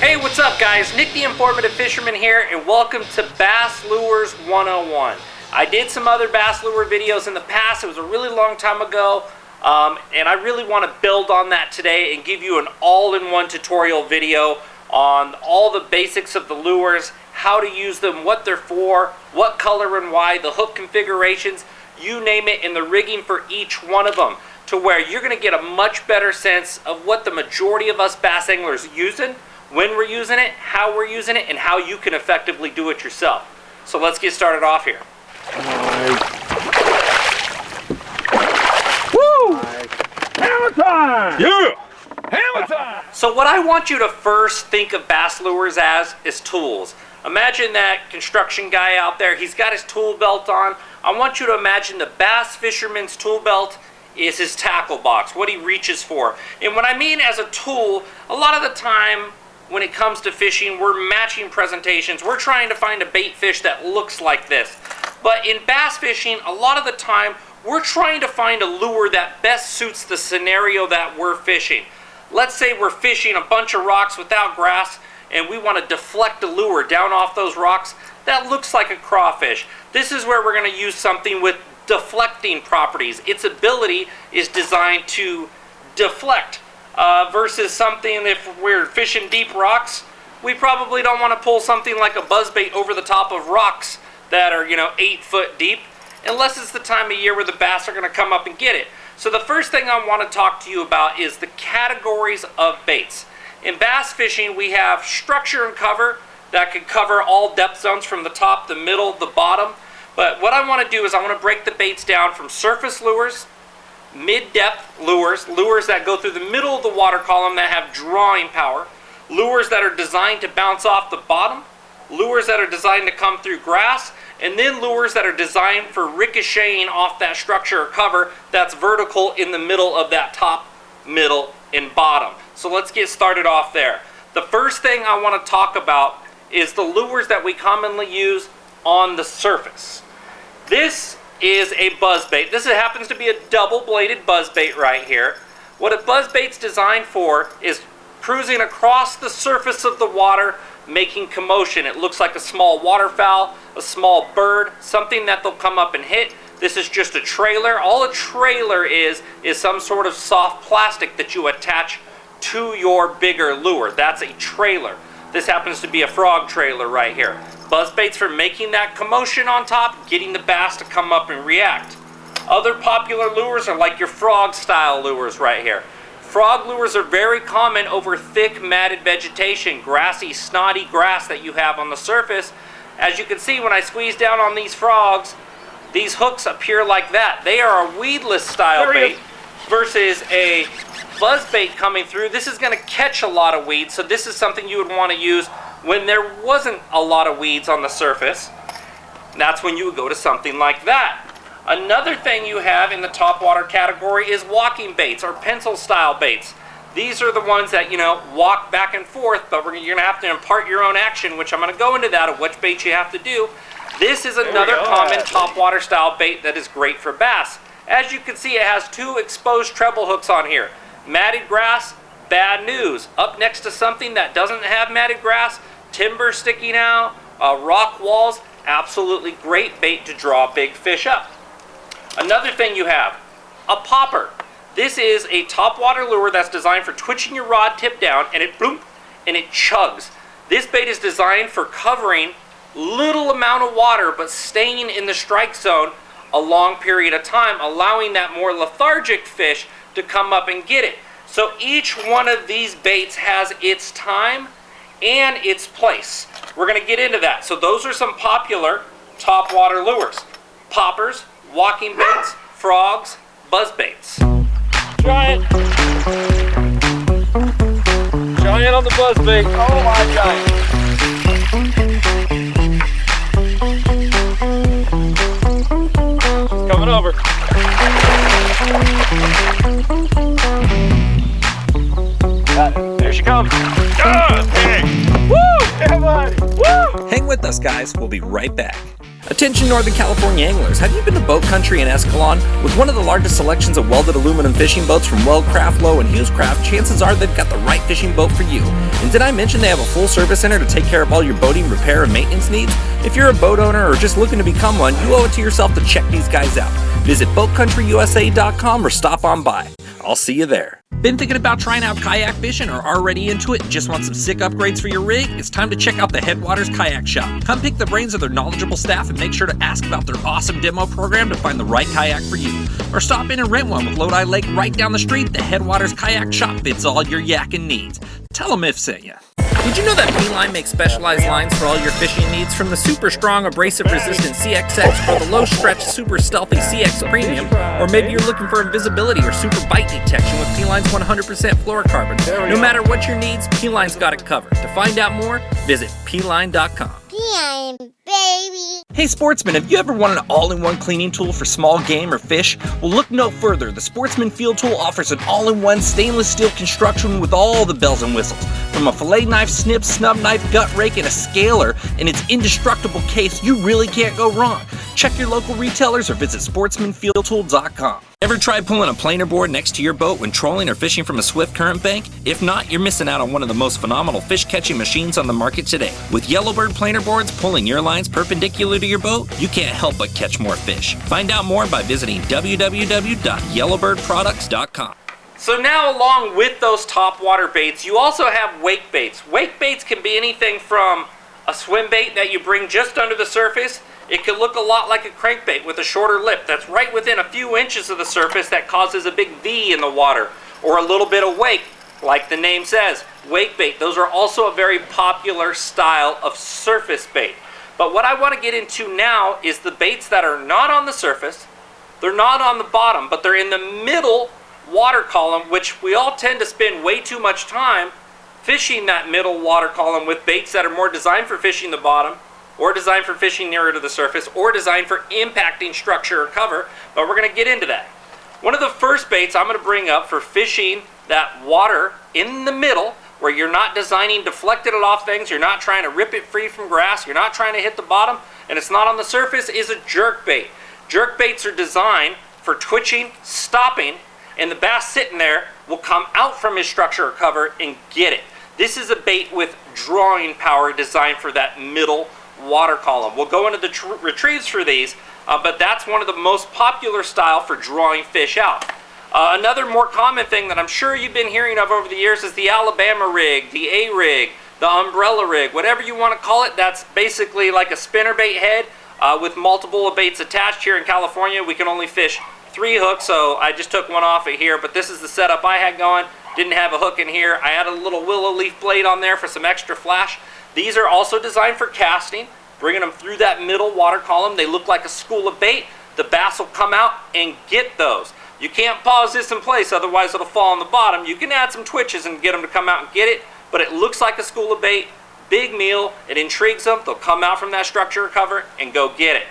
Hey, what's up guys? Nick the Informative Fisherman here, and welcome to Bass Lures 101. I did some other bass lure videos in the past. It was a really long time ago, and I really want to build on that today and give you an all-in-one tutorial video on all the basics of the lures, how to use them, what they're for, what color and why, the hook configurations, you name it, and the rigging for each one of them, to where you're going to get a much better sense of what the majority of us bass anglers are using, when we're using it, how we're using it, and how you can effectively do it yourself. So let's get started off here. Woo! Hammer time! Yeah! Hammer time! So what I want you to first think of bass lures as is tools. Imagine that construction guy out there, he's got his tool belt on. I want you to imagine the bass fisherman's tool belt is his tackle box, what he reaches for. And what I mean as a tool, a lot of the time when it comes to fishing, we're matching presentations. We're trying to find a bait fish that looks like this. But in bass fishing, a lot of the time, we're trying to find a lure that best suits the scenario that we're fishing. Let's say we're fishing a bunch of rocks without grass, and we want to deflect a lure down off those rocks that looks like a crawfish. This is where we're going to use something with deflecting properties. Its ability is designed to deflect. Versus something, if we're fishing deep rocks, we probably don't want to pull something like a buzzbait over the top of rocks that are, 8 foot deep, unless it's the time of year where the bass are going to come up and get it. So the first thing I want to talk to you about is the categories of baits. In bass fishing, we have structure and cover that could cover all depth zones from the top, the middle, the bottom. But what I want to do is I want to break the baits down from surface lures, mid-depth lures, lures that go through the middle of the water column that have drawing power, lures that are designed to bounce off the bottom, lures that are designed to come through grass, and then lures that are designed for ricocheting off that structure or cover that's vertical in the middle of that top, middle, and bottom. So let's get started off there. The first thing I want to talk about is the lures that we commonly use on the surface. This is a buzzbait. This happens to be a double-bladed buzzbait right here. What a buzzbait's designed for is cruising across the surface of the water, making commotion. It looks like a small waterfowl, a small bird, something that they'll come up and hit. This is just a trailer. All a trailer is some sort of soft plastic that you attach to your bigger lure. That's a trailer. This happens to be a frog trailer right here. Buzzbaits for making that commotion on top, getting the bass to come up and react. Other popular lures are like your frog style lures right here. Frog lures are very common over thick matted vegetation, grassy, snotty grass that you have on the surface. As you can see, when I squeeze down on these frogs, these hooks appear like that. They are a weedless style bait versus a buzzbait coming through. This is going to catch a lot of weeds, so this is something you would want to use when there wasn't a lot of weeds on the surface. That's when you would go to something like that. Another thing you have in the topwater category is walking baits or pencil style baits. These are the ones that, walk back and forth, but you're going to have to impart your own action, which I'm going to go into that of which bait you have to do. This is another common topwater style bait that is great for bass. As you can see, it has 2 exposed treble hooks on here. Matted grass, bad news. Up next to something that doesn't have matted grass, timber sticking out, rock walls, absolutely great bait to draw big fish up. Another thing you have, a popper. This is a topwater lure that's designed for twitching your rod tip down, and it bloop, and it chugs. This bait is designed for covering little amount of water but staying in the strike zone a long period of time, allowing that more lethargic fish to come up and get it. So each one of these baits has its time and its place. We're going to get into that. So those are some popular topwater lures. Poppers, walking baits, frogs, buzzbaits. Giant! Giant on the buzzbait. Oh my giant! Coming over. There she comes. Woo! Yeah, buddy. Woo! Hang with us, guys. We'll be right back. Attention Northern California anglers, have you been to Boat Country in Escalon? With one of the largest selections of welded aluminum fishing boats from Weldcraft, Lowe, and Hughescraft, chances are they've got the right fishing boat for you. And did I mention they have a full service center to take care of all your boating, repair, and maintenance needs? If you're a boat owner or just looking to become one, you owe it to yourself to check these guys out. Visit BoatCountryUSA.com or stop on by. I'll see you there. Been thinking about trying out kayak fishing or already into it and just want some sick upgrades for your rig? It's time to check out the Headwaters Kayak Shop. Come pick the brains of their knowledgeable staff and make sure to ask about their awesome demo program to find the right kayak for you. Or stop in and rent one with Lodi Lake right down the street. The Headwaters Kayak Shop fits all your yakking needs. Tell them if sent ya. Did you know that P-Line makes specialized lines for all your fishing needs? From the super strong abrasive resistant CXX or the low stretch super stealthy CX Premium, or maybe you're looking for invisibility or super bite detection with P-Line's 100% fluorocarbon. No matter what your needs, P-Line's got it covered. To find out more, visit P-Line.com. P-Line, baby. Hey Sportsman, have you ever wanted an all-in-one cleaning tool for small game or fish? Well, look no further. The Sportsman Field Tool offers an all-in-one stainless steel construction with all the bells and whistles. From a fillet knife, snip, snub knife, gut rake, and a scaler in its indestructible case, you really can't go wrong. Check your local retailers or visit sportsmanfieldtool.com. Ever tried pulling a planer board next to your boat when trolling or fishing from a swift current bank? If not, you're missing out on one of the most phenomenal fish catching machines on the market today. With Yellowbird planer boards pulling your lines perpendicular to your boat, you can't help but catch more fish. Find out more by visiting www.yellowbirdproducts.com. So now, along with those topwater baits, you also have wake baits. Wake baits can be anything from a swim bait that you bring just under the surface. It could look a lot like a crankbait with a shorter lip that's right within a few inches of the surface that causes a big V in the water, or a little bit of wake, like the name says, wake bait. Those are also a very popular style of surface bait. But what I want to get into now is the baits that are not on the surface, they're not on the bottom, but they're in the middle water column, which we all tend to spend way too much time fishing that middle water column with baits that are more designed for fishing the bottom, or designed for fishing nearer to the surface, or designed for impacting structure or cover, but we're going to get into that. One of the first baits I'm going to bring up for fishing that water in the middle, where you're not designing deflected it off things, you're not trying to rip it free from grass, you're not trying to hit the bottom, and it's not on the surface, is a jerk bait. Jerk baits are designed for twitching, stopping, and the bass sitting there will come out from his structure or cover and get it. This is a bait with drawing power designed for that middle water column. We'll go into the retrieves for these, but that's one of the most popular style for drawing fish out. Another more common thing that I'm sure you've been hearing of over the years is the Alabama rig, the A-rig, the umbrella rig, whatever you want to call it. That's basically like a spinnerbait head with multiple baits attached. Here in California, we can only fish 3 hooks, so I just took one off of here, but this is the setup I had going. Didn't have a hook in here. I had a little willow leaf blade on there for some extra flash. These are also designed for casting, bringing them through that middle water column. They look like a school of bait. The bass will come out and get those. You can't pause this in place, otherwise it'll fall on the bottom. You can add some twitches and get them to come out and get it, but it looks like a school of bait. Big meal. It intrigues them. They'll come out from that structure or cover and go get it.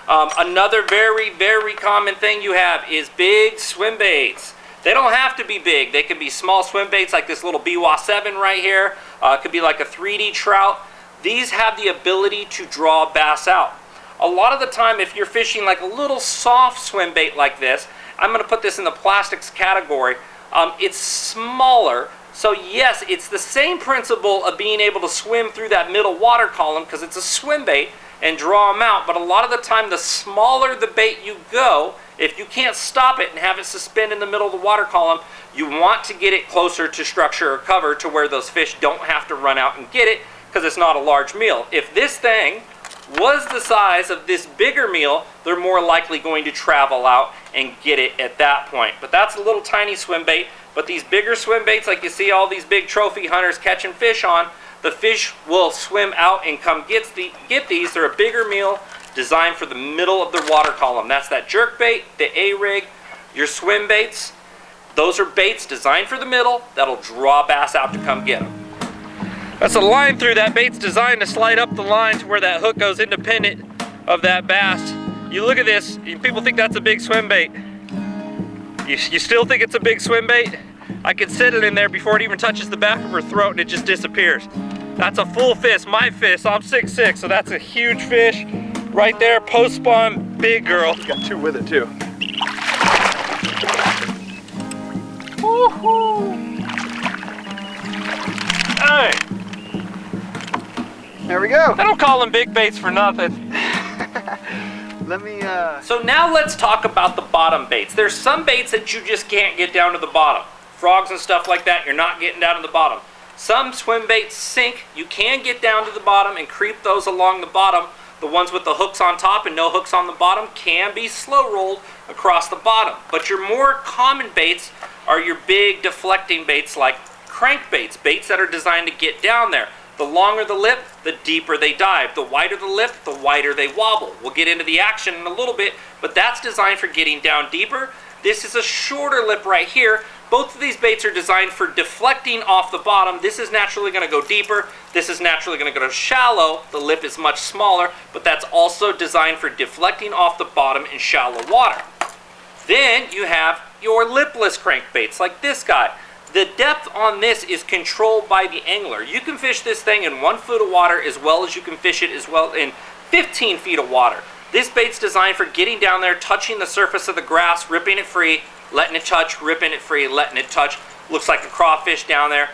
Another very, very common thing you have is big swim baits. They don't have to be big. They can be small swim baits like this little BWA 7 right here. It could be like a 3D trout. These have the ability to draw bass out. A lot of the time, if you're fishing like a little soft swim bait like this, I'm going to put this in the plastics category. It's smaller. So yes, it's the same principle of being able to swim through that middle water column because it's a swim bait and draw them out. But a lot of the time, the smaller the bait you go, if you can't stop it and have it suspend in the middle of the water column, you want to get it closer to structure or cover to where those fish don't have to run out and get it because it's not a large meal. If this thing was the size of this bigger meal, they're more likely going to travel out and get it at that point. But that's a little tiny swim bait. But these bigger swim baits, like you see all these big trophy hunters catching fish on, the fish will swim out and come get these. They're a bigger meal designed for the middle of the water column. That's that jerk bait, the A-rig, your swim baits. Those are baits designed for the middle that'll draw bass out to come get them. That's a line through. That bait's designed to slide up the line to where that hook goes independent of that bass. You look at this, people think that's a big swim bait. You still think it's a big swim bait? I can set it in there before it even touches the back of her throat and it just disappears. That's a full fist, my fist. I'm 6'6", so that's a huge fish. Right there, post spawn, big girl. Got two with it too. Woohoo! Hey, There we go. I don't call them big baits for nothing. Let me, So now let's talk about the bottom baits. There's some baits that you just can't get down to the bottom. Frogs and stuff like that, you're not getting down to the bottom. Some swim baits sink. You can get down to the bottom and creep those along the bottom. The ones with the hooks on top and no hooks on the bottom can be slow rolled across the bottom. But your more common baits are your big deflecting baits like crankbaits, baits that are designed to get down there. The longer the lip, the deeper they dive. The wider the lip, the wider they wobble. We'll get into the action in a little bit, but that's designed for getting down deeper. This is a shorter lip right here. Both of these baits are designed for deflecting off the bottom. This is naturally going to go deeper. This is naturally going to go shallow. The lip is much smaller, but that's also designed for deflecting off the bottom in shallow water. Then you have your lipless crankbaits like this guy. The depth on this is controlled by the angler. You can fish this thing in 1 foot of water as well as you can fish it as well in 15 feet of water. This bait's designed for getting down there, touching the surface of the grass, ripping it free, letting it touch, ripping it free, letting it touch. Looks like a crawfish down there,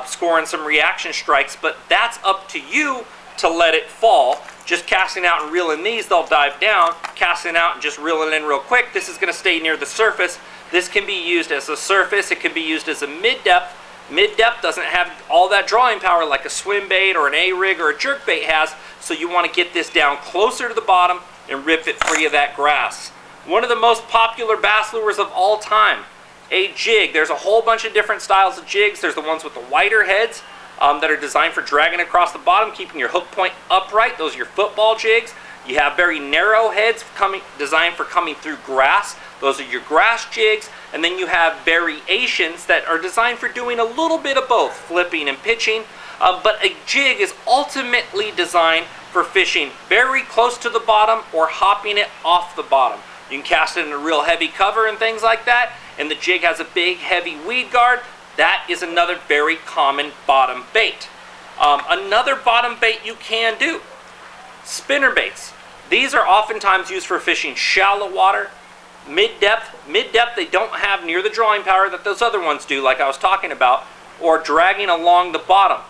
scoring some reaction strikes, but that's up to you to let it fall. Just casting out and reeling these, they'll dive down. Casting out and just reeling in real quick, this is going to stay near the surface. This can be used as a surface. It can be used as a mid-depth. Mid-depth doesn't have all that drawing power like a swim bait or an A-rig or a jerk bait has, so you want to get this down closer to the bottom and rip it free of that grass. One of the most popular bass lures of all time, a jig. There's a whole bunch of different styles of jigs. There's the ones with the wider heads that are designed for dragging across the bottom, keeping your hook point upright. Those are your football jigs. You have very narrow heads designed for coming through grass. Those are your grass jigs. And then you have variations that are designed for doing a little bit of both, flipping and pitching. But a jig is ultimately designed for fishing very close to the bottom or hopping it off the bottom. You can cast it in a real heavy cover and things like that. And the jig has a big, heavy weed guard. That is another very common bottom bait. Another bottom bait you can do, spinner baits. These are oftentimes used for fishing shallow water, mid-depth. Mid-depth they don't have near the drawing power that those other ones do, like I was talking about, or dragging along the bottom.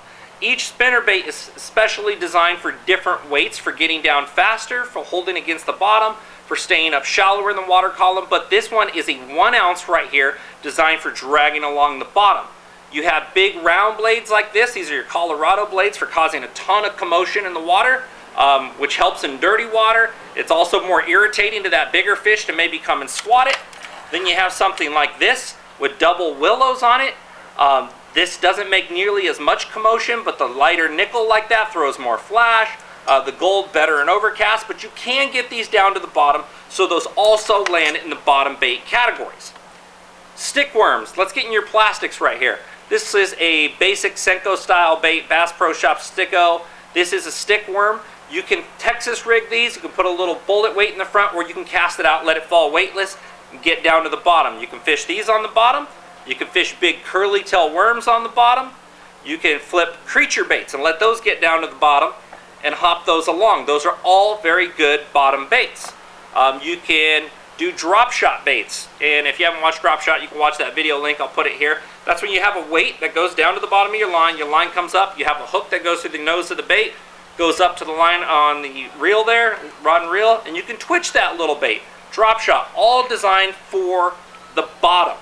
Each spinner bait is specially designed for different weights, for getting down faster, for holding against the bottom, for staying up shallower in the water column, but this one is a 1 ounce right here, designed for dragging along the bottom. You have big round blades like this. These are your Colorado blades for causing a ton of commotion in the water, which helps in dirty water. It's also more irritating to that bigger fish to maybe come and squat it. Then you have something like this with double willows on it. This doesn't make nearly as much commotion, but the lighter nickel like that throws more flash. The gold better in overcast, but you can get these down to the bottom, so those also land in the bottom bait categories. Stick worms. Let's get in your plastics right here. This is a basic Senko style bait, Bass Pro Shop Sticko. This is a stick worm. You can Texas rig these. You can put a little bullet weight in the front, or you can cast it out, let it fall weightless, and get down to the bottom. You can fish these on the bottom. You can fish big curly tail worms on the bottom. You can flip creature baits and let those get down to the bottom and hop those along. Those are all very good bottom baits. You can do drop shot baits, and if you haven't watched drop shot, you can watch that video link. I'll put it here. That's when you have a weight that goes down to the bottom of your line comes up, you have a hook that goes through the nose of the bait, goes up to the line on the reel there, rod and reel, and you can twitch that little bait. Drop shot, all designed for the bottom.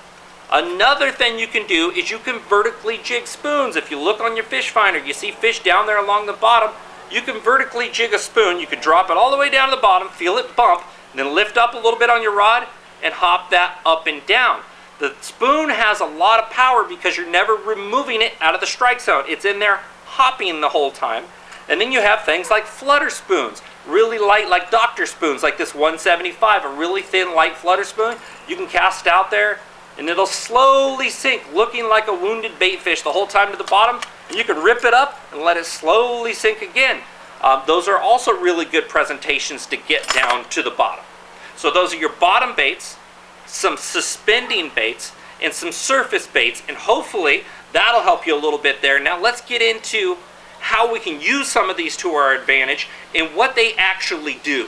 Another thing you can do is you can vertically jig spoons. If you look on your fish finder, you see fish down there along the bottom, you can vertically jig a spoon. You can drop it all the way down to the bottom, feel it bump, and then lift up a little bit on your rod and hop that up and down. The spoon has a lot of power because you're never removing it out of the strike zone. It's in there hopping the whole time. And then you have things like flutter spoons, really light like doctor spoons, like this 175, a really thin, light flutter spoon. You can cast out there and it'll slowly sink, looking like a wounded bait fish the whole time to the bottom. And you can rip it up and let it slowly sink again. Those are also really good presentations to get down to the bottom. So those are your bottom baits, some suspending baits, and some surface baits, and hopefully that'll help you a little bit there. Now let's get into how we can use some of these to our advantage and what they actually do.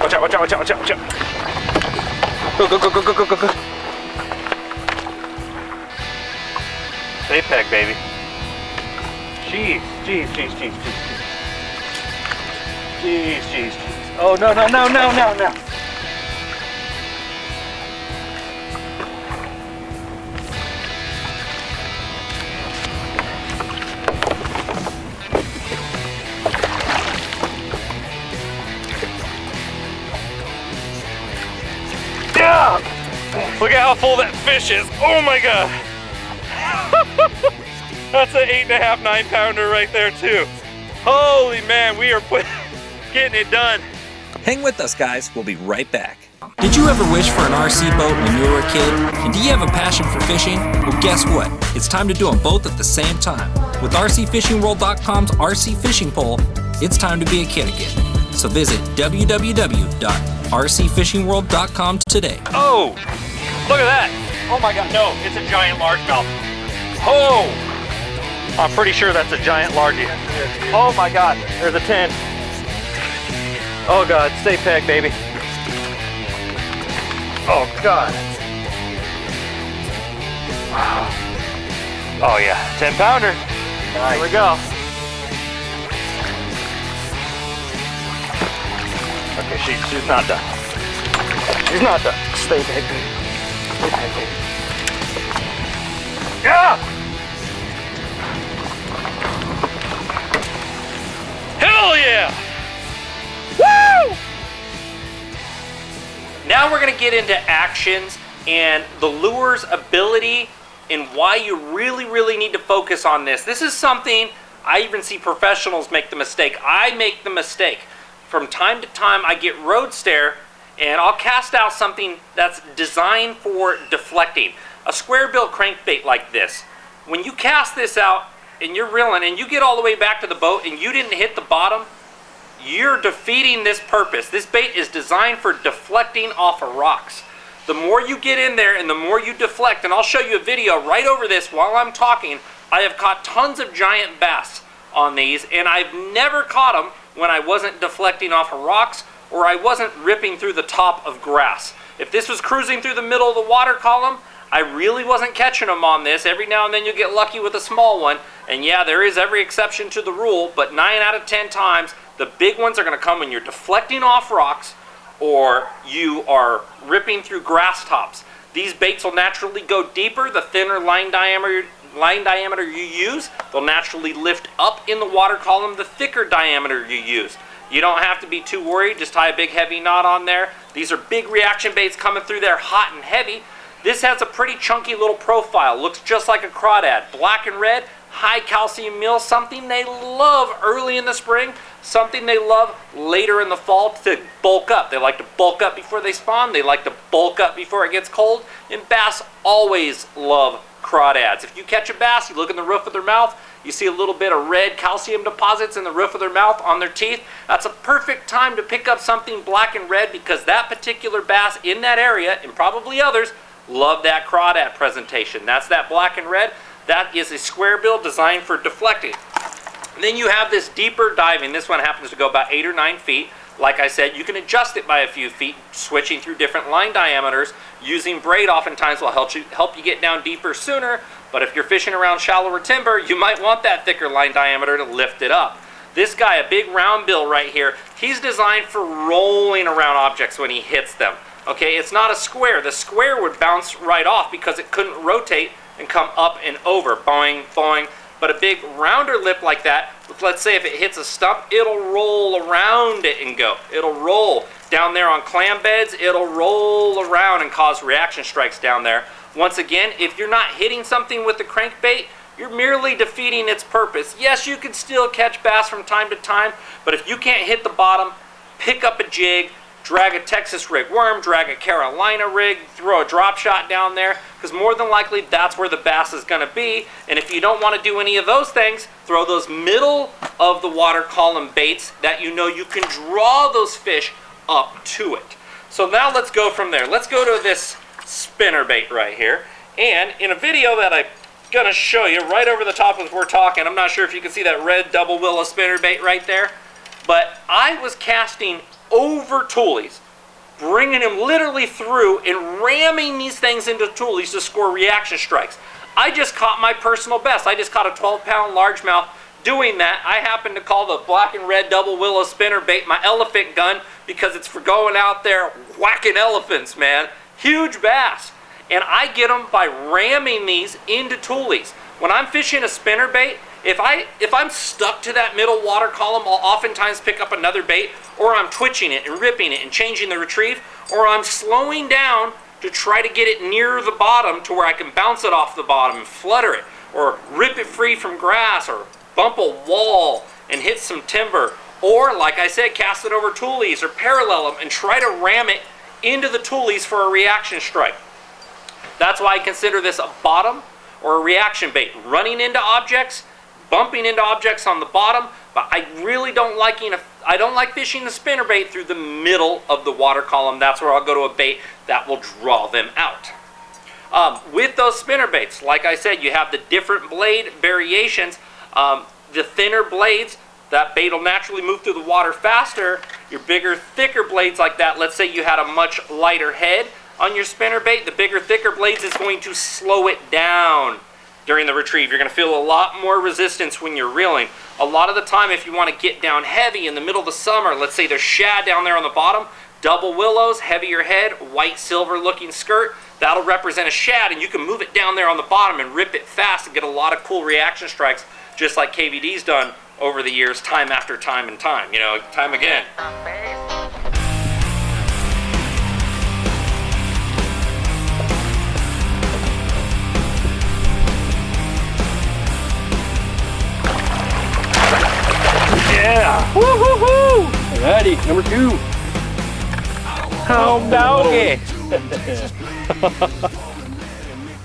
Watch out, watch out, watch out, watch out, watch out. Go, go, go, go, go, go, go, go. Stay peg, baby. Jeez, jeez, jeez, jeez, jeez, jeez. Jeez, jeez, jeez. Oh, no, no, no, no, no, no. Yeah! Look at how full that fish is. Oh my God. That's an 8.5, 9-pounder right there too. Holy man, we are getting it done. Hang with us, guys. We'll be right back. Did you ever wish for an RC boat when you were a kid? And do you have a passion for fishing? Well, guess what? It's time to do them both at the same time. With RCFishingWorld.com's RC Fishing Pole, it's time to be a kid again. So visit www.rcfishingworld.com today. Oh, look at that. Oh my God, no, it's a giant largemouth. Oh, I'm pretty sure that's a giant largie. Oh my God, there's a 10. Oh God, stay peg, baby. Oh God. Wow. Oh yeah, 10-pounder. Nice. Here we go. Okay, she's not done. She's not done. Stay peg, baby. Stay peg, baby. Yeah! Hell yeah! Woo! Now we're going to get into actions and the lure's ability and why you really need to focus on this. This is something I even see professionals make the mistake. I make the mistake. From time to time I get road stare and I'll cast out something that's designed for deflecting. A square bill crankbait like this. When you cast this out and you're reeling and you get all the way back to the boat and you didn't hit the bottom, you're defeating this purpose. This bait is designed for deflecting off of rocks. The more you get in there and the more you deflect, and I'll show you a video right over this while I'm talking, I have caught tons of giant bass on these and I've never caught them when I wasn't deflecting off of rocks or I wasn't ripping through the top of grass. If this was cruising through the middle of the water column, I really wasn't catching them on this. Every now and then you get lucky with a small one. And yeah, there is every exception to the rule, but 9 out of 10 times, the big ones are gonna come when you're deflecting off rocks or you are ripping through grass tops. These baits will naturally go deeper. The thinner line diameter you use, they'll naturally lift up in the water column the thicker diameter you use. You don't have to be too worried. Just tie a big heavy knot on there. These are big reaction baits coming through there hot and heavy. This has a pretty chunky little profile. Looks just like a crawdad. Black and red, high calcium meal, something they love early in the spring, something they love later in the fall to bulk up. They like to bulk up before they spawn. They like to bulk up before it gets cold. And bass always love crawdads. If you catch a bass, you look in the roof of their mouth, you see a little bit of red calcium deposits in the roof of their mouth on their teeth. That's a perfect time to pick up something black and red because that particular bass in that area, and probably others, love that crawdad presentation. That's that black and red. That is a square bill designed for deflecting. And then you have this deeper diving. This one happens to go about 8 or 9 feet. Like I said, you can adjust it by a few feet, switching through different line diameters. Using braid oftentimes will help you get down deeper sooner, but if you're fishing around shallower timber, you might want that thicker line diameter to lift it up. This guy, a big round bill right here, he's designed for rolling around objects when he hits them. Okay, it's not a square. The square would bounce right off because it couldn't rotate and come up and over, boing, boing. But a big rounder lip like that, let's say if it hits a stump, it'll roll around it and go. It'll roll. Down there on clam beds, it'll roll around and cause reaction strikes down there. Once again, if you're not hitting something with the crankbait, you're merely defeating its purpose. Yes, you can still catch bass from time to time, but if you can't hit the bottom, pick up a jig, drag a Texas rig worm, drag a Carolina rig, throw a drop shot down there, because more than likely that's where the bass is going to be. And if you don't want to do any of those things, throw those middle of the water column baits that you know you can draw those fish up to it. So now let's go from there. Let's go to this spinner bait right here. And in a video that I gonna show you right over the top as we're talking. I'm not sure if you can see that red double willow spinnerbait right there, but I was casting over toolies, bringing them literally through and ramming these things into toolies to score reaction strikes. I just caught my personal best. I just caught a 12-pound largemouth doing that. I happen to call the black and red double willow spinnerbait my elephant gun because it's for going out there whacking elephants, man. Huge bass. And I get them by ramming these into toolies. When I'm fishing a spinnerbait, if I'm stuck to that middle water column, I'll oftentimes pick up another bait, or I'm twitching it and ripping it and changing the retrieve, or I'm slowing down to try to get it near the bottom to where I can bounce it off the bottom and flutter it, or rip it free from grass, or bump a wall and hit some timber, or like I said, cast it over toolies or parallel them and try to ram it into the toolies for a reaction strike. That's why I consider this a bottom or a reaction bait. Running into objects, bumping into objects on the bottom, but I really don't like fishing the spinnerbait through the middle of the water column. That's where I'll go to a bait that will draw them out. With those spinnerbaits, like I said, you have the different blade variations. The thinner blades, that bait will naturally move through the water faster. Your bigger, thicker blades like that, let's say you had a much lighter head on your spinnerbait, the bigger, thicker blades is going to slow it down during the retrieve. You're going to feel a lot more resistance when you're reeling. A lot of the time, if you want to get down heavy in the middle of the summer, let's say there's shad down there on the bottom, double willows, heavier head, white silver looking skirt, that'll represent a shad, and you can move it down there on the bottom and rip it fast and get a lot of cool reaction strikes, just like KVD's done over the years, time after time and time, time again. Yeah! Woo-hoo-hoo! Alrighty, number 2. Oh, doggy!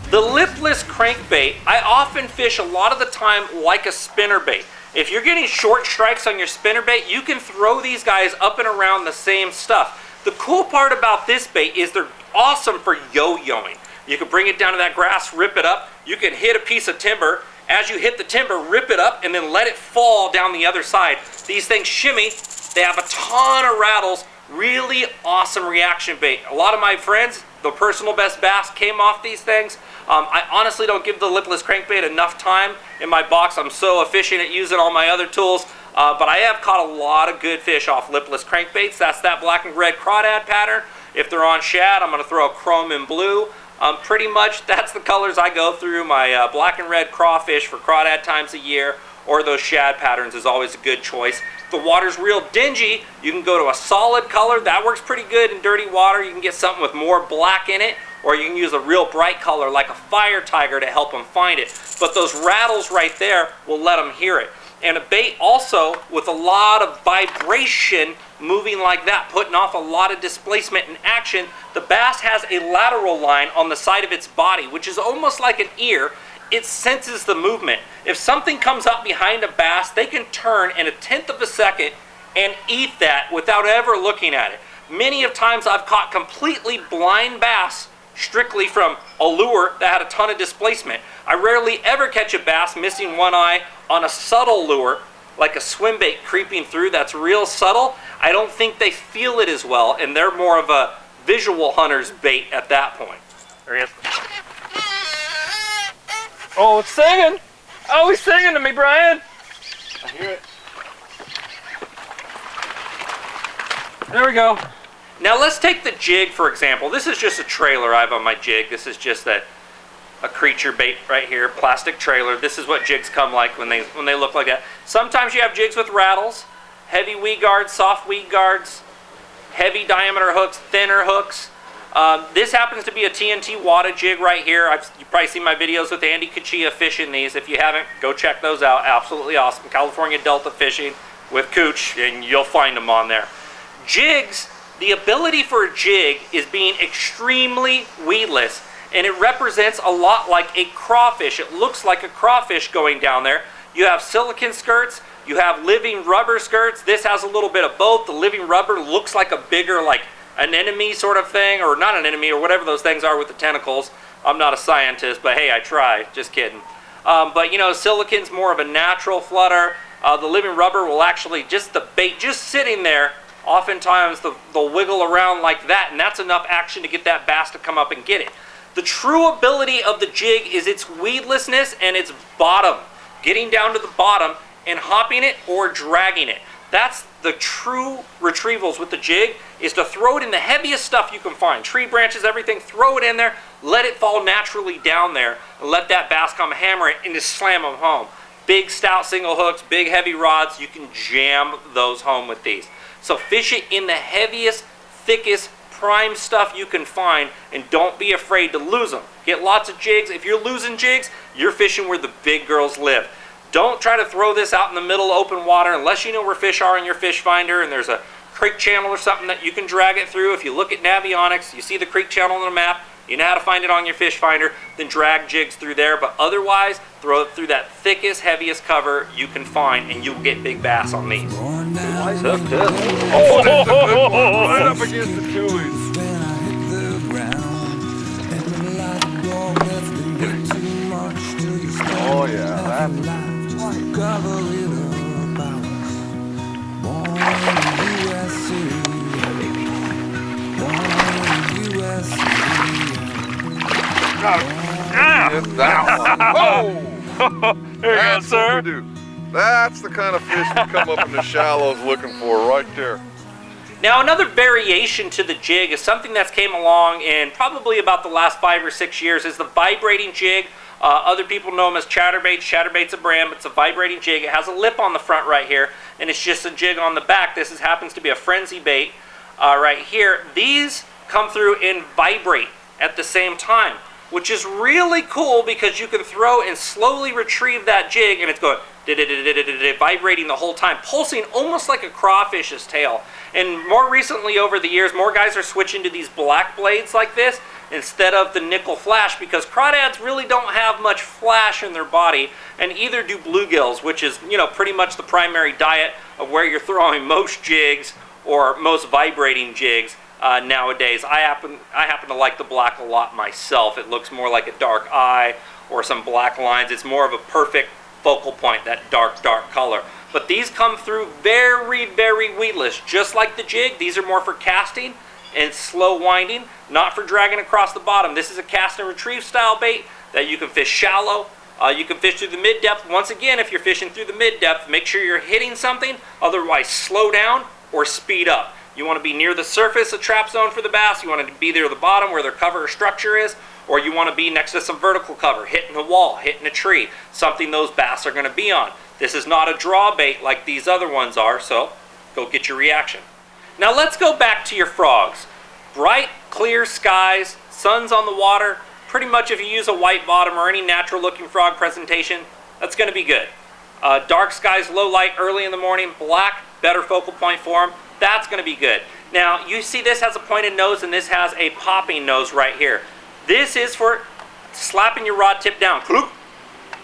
The lipless crankbait, I often fish a lot of the time like a spinnerbait. If you're getting short strikes on your spinnerbait, you can throw these guys up and around the same stuff. The cool part about this bait is they're awesome for yo-yoing. You can bring it down to that grass, rip it up. You can hit a piece of timber. As you hit the timber, rip it up and then let it fall down the other side. These things shimmy. They have a ton of rattles. Really awesome reaction bait. A lot of my friends, the personal best bass came off these things. I honestly don't give the lipless crankbait enough time in my box. I'm so efficient at using all my other tools. But I have caught a lot of good fish off lipless crankbaits. That's that black and red crawdad pattern. If they're on shad, I'm going to throw a chrome and blue. Pretty much that's the colors I go through. My black and red crawfish for crawdad times a year, or those shad patterns is always a good choice. If the water's real dingy, you can go to a solid color. That works pretty good in dirty water. You can get something with more black in it, or you can use a real bright color like a fire tiger to help them find it. But those rattles right there will let them hear it. And a bait also with a lot of vibration moving like that, putting off a lot of displacement and action. The bass has a lateral line on the side of its body, which is almost like an ear. It senses the movement. If something comes up behind a bass, they can turn in 1/10 of a second and eat that without ever looking at it. Many of times I've caught completely blind bass strictly from a lure that had a ton of displacement. I rarely ever catch a bass missing one eye on a subtle lure, like a swim bait creeping through that's real subtle. I don't think they feel it as well, and they're more of a visual hunter's bait at that point. There he is. Oh, it's singing! Oh, he's singing to me, Brian! I hear it. There we go. Now let's take the jig for example. This is just a trailer I have on my jig. This is just a creature bait right here, plastic trailer. This is what jigs come like when they look like that. Sometimes you have jigs with rattles, heavy weed guards, soft weed guards, heavy diameter hooks, thinner hooks. This happens to be a TNT Wada jig right here. You've probably seen my videos with Andy Kachia fishing these. If you haven't, go check those out. Absolutely awesome. California Delta fishing with Cooch, and you'll find them on there. Jigs, the ability for a jig is being extremely weedless, and it represents a lot like a crawfish. It looks like a crawfish going down there. You have silicone skirts, you have living rubber skirts. This has a little bit of both. The living rubber looks like a bigger, like an enemy sort of thing, or not an enemy, or whatever those things are with the tentacles. I'm not a scientist, but hey, I try. Just kidding. But you know, silicon's more of a natural flutter. The living rubber will actually, just the bait just sitting there, oftentimes they'll wiggle around like that, and that's enough action to get that bass to come up and get it. The true ability of the jig is its weedlessness and its bottom, getting down to the bottom and hopping it or dragging it. That's the true retrievals with the jig, is to throw it in the heaviest stuff you can find. Tree branches, everything, throw it in there, let it fall naturally down there, and let that bass come hammer it and just slam them home. Big stout single hooks, big heavy rods, you can jam those home with these. So fish it in the heaviest, thickest, prime stuff you can find, and don't be afraid to lose them. Get lots of jigs. If you're losing jigs, you're fishing where the big girls live. Don't try to throw this out in the middle of open water unless you know where fish are in your fish finder and there's a creek channel or something that you can drag it through. If you look at Navionics, you see the creek channel on the map, you know how to find it on your fish finder, then drag jigs through there. But otherwise, throw it through that thickest, heaviest cover you can find, and you'll get big bass on these. Nice hook, too. Oh, that's a good one. Right up against the tulies. Oh, yeah. That's that one. Oh! There you go, That's sir. what we do. That's the kind of fish we come up in the shallows looking for right there. Now, another variation to the jig is something that's came along in probably about the last 5 or 6 years, is the vibrating jig. Other people know them as chatterbaits. Chatterbait's a brand, but it's a vibrating jig. It has a lip on the front right here, and it's just a jig on the back. This happens to be a frenzy bait right here. These come through and vibrate at the same time, which is really cool because you can throw and slowly retrieve that jig, and it's going vibrating the whole time, pulsing almost like a crawfish's tail. And more recently over the years, more guys are switching to these black blades like this instead of the nickel flash, because crawdads really don't have much flash in their body, and either do bluegills, which is, you know, pretty much the primary diet of where you're throwing most jigs or most vibrating jigs nowadays. I happen to like the black a lot myself. It looks more like a dark eye or some black lines. It's more of a perfect focal point, that dark color. But these come through very, very weedless, just like the jig. These are more for casting and slow winding, not for dragging across the bottom. This is a cast and retrieve style bait that you can fish shallow. You can fish through the mid-depth. Once again, if you're fishing through the mid-depth, make sure you're hitting something, otherwise slow down or speed up. You want to be near the surface of trap zone for the bass, you want to be there at the bottom where their cover or structure is, or you want to be next to some vertical cover, hitting a wall, hitting a tree, something those bass are going to be on. This is not a draw bait like these other ones are, so go get your reaction. Now let's go back to your frogs. Bright, clear skies, sun's on the water. Pretty much if you use a white bottom or any natural looking frog presentation, that's going to be good. Dark skies, low light early in the morning, black, better focal point for them. That's going to be good. Now you see this has a pointed nose and this has a popping nose right here. This is for slapping your rod tip down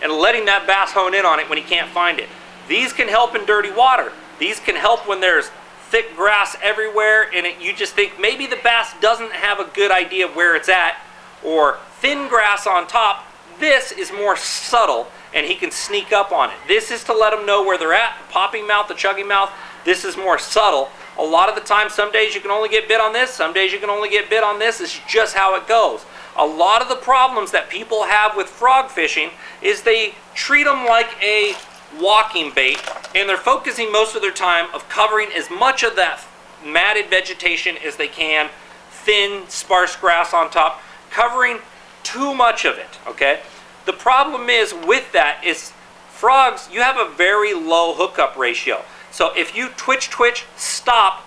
and letting that bass hone in on it when he can't find it. These can help in dirty water. These can help when there's thick grass everywhere and you just think maybe the bass doesn't have a good idea of where it's at, or thin grass on top. This is more subtle and he can sneak up on it. This is to let him know where they're at. The popping mouth, the chugging mouth, this is more subtle. A lot of the time, some days you can only get bit on this, some days you can only get bit on this. It's just how it goes. A lot of the problems that people have with frog fishing is they treat them like a walking bait, and they're focusing most of their time of covering as much of that matted vegetation as they can, thin, sparse grass on top, covering too much of it, okay? The problem is with that is frogs, you have a very low hookup ratio. So if you twitch, stop,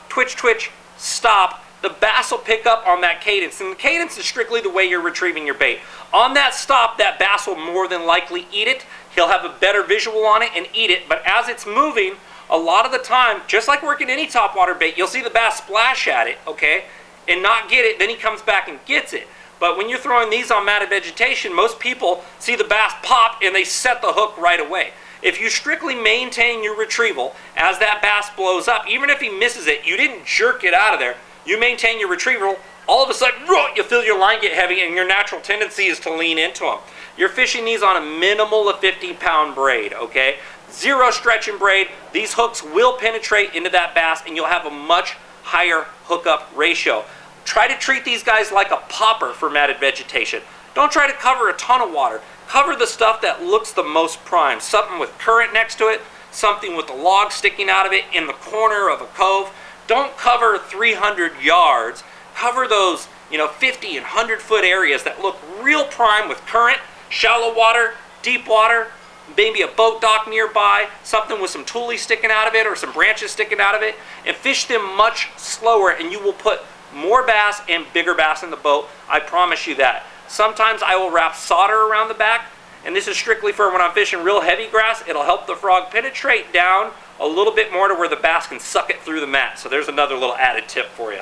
twitch, stop, the bass will pick up on that cadence. And the cadence is strictly the way you're retrieving your bait. On that stop, that bass will more than likely eat it. He'll have a better visual on it and eat it. But as it's moving, a lot of the time, just like working any topwater bait, you'll see the bass splash at it, okay, and not get it. Then he comes back and gets it. But when you're throwing these on matted vegetation, most people see the bass pop and they set the hook right away. If you strictly maintain your retrieval as that bass blows up, even if he misses it, you didn't jerk it out of there, you maintain your retrieval, all of a sudden, you feel your line get heavy, and your natural tendency is to lean into them. You're fishing these on a minimal of 50-pound braid, okay? Zero stretching braid. These hooks will penetrate into that bass, and you'll have a much higher hookup ratio. Try to treat these guys like a popper for matted vegetation. Don't try to cover a ton of water. Cover the stuff that looks the most prime. Something with current next to it, something with a log sticking out of it in the corner of a cove. Don't cover 300 yards. Cover those, 50 and 100-foot areas that look real prime with current, shallow water, deep water, maybe a boat dock nearby, something with some tules sticking out of it or some branches sticking out of it, and fish them much slower, and you will put more bass and bigger bass in the boat. I promise you that. Sometimes I will wrap solder around the back, and this is strictly for when I'm fishing real heavy grass. It'll help the frog penetrate down a little bit more to where the bass can suck it through the mat. So there's another little added tip for you.